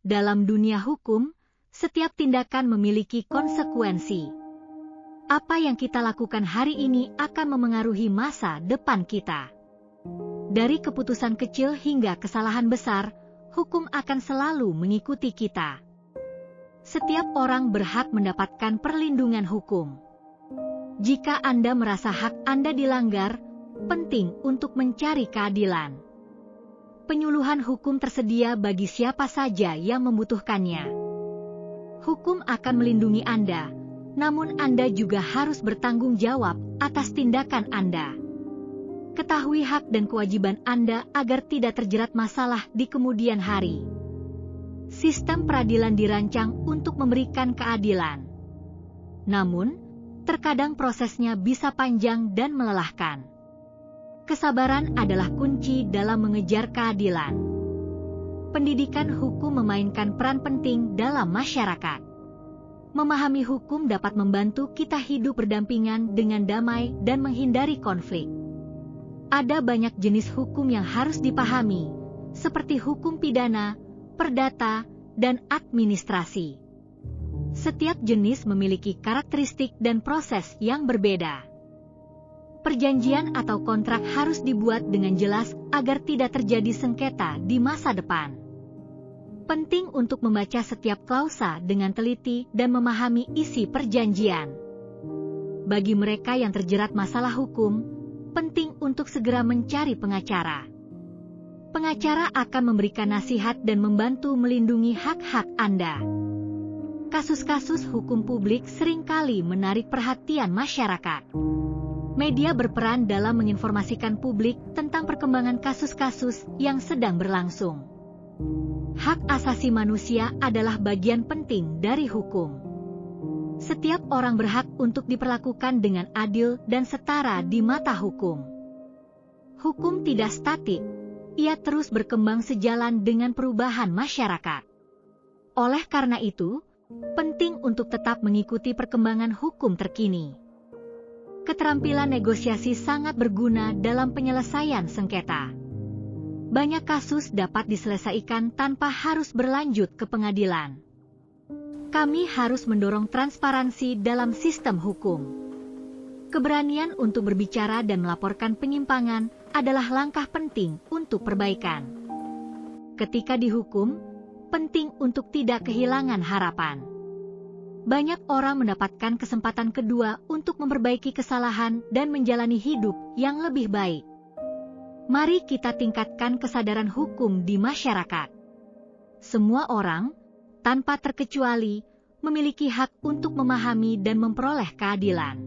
Dalam dunia hukum, setiap tindakan memiliki konsekuensi. Apa yang kita lakukan hari ini akan memengaruhi masa depan kita. Dari keputusan kecil hingga kesalahan besar, hukum akan selalu mengikuti kita. Setiap orang berhak mendapatkan perlindungan hukum. Jika Anda merasa hak Anda dilanggar, penting untuk mencari keadilan. Penyuluhan hukum tersedia bagi siapa saja yang membutuhkannya. Hukum akan melindungi Anda, namun Anda juga harus bertanggung jawab atas tindakan Anda. Ketahui hak dan kewajiban Anda agar tidak terjerat masalah di kemudian hari. Sistem peradilan dirancang untuk memberikan keadilan. Namun, terkadang prosesnya bisa panjang dan melelahkan. Kesabaran adalah kunci dalam mengejar keadilan. Pendidikan hukum memainkan peran penting dalam masyarakat. Memahami hukum dapat membantu kita hidup berdampingan dengan damai dan menghindari konflik. Ada banyak jenis hukum yang harus dipahami, seperti hukum pidana, perdata, dan administrasi. Setiap jenis memiliki karakteristik dan proses yang berbeda. Perjanjian atau kontrak harus dibuat dengan jelas agar tidak terjadi sengketa di masa depan. Penting untuk membaca setiap klausa dengan teliti dan memahami isi perjanjian. Bagi mereka yang terjerat masalah hukum, penting untuk segera mencari pengacara. Pengacara akan memberikan nasihat dan membantu melindungi hak-hak Anda. Kasus-kasus hukum publik seringkali menarik perhatian masyarakat. Media berperan dalam menginformasikan publik tentang perkembangan kasus-kasus yang sedang berlangsung. Hak asasi manusia adalah bagian penting dari hukum. Setiap orang berhak untuk diperlakukan dengan adil dan setara di mata hukum. Hukum tidak statik. Ia terus berkembang sejalan dengan perubahan masyarakat. Oleh karena itu, penting untuk tetap mengikuti perkembangan hukum terkini. Keterampilan negosiasi sangat berguna dalam penyelesaian sengketa. Banyak kasus dapat diselesaikan tanpa harus berlanjut ke pengadilan. Kami harus mendorong transparansi dalam sistem hukum. Keberanian untuk berbicara dan melaporkan penyimpangan adalah langkah penting untuk perbaikan. Ketika dihukum, penting untuk tidak kehilangan harapan. Banyak orang mendapatkan kesempatan kedua untuk memperbaiki kesalahan dan menjalani hidup yang lebih baik. Mari kita tingkatkan kesadaran hukum di masyarakat. Semua orang, tanpa terkecuali, memiliki hak untuk memahami dan memperoleh keadilan.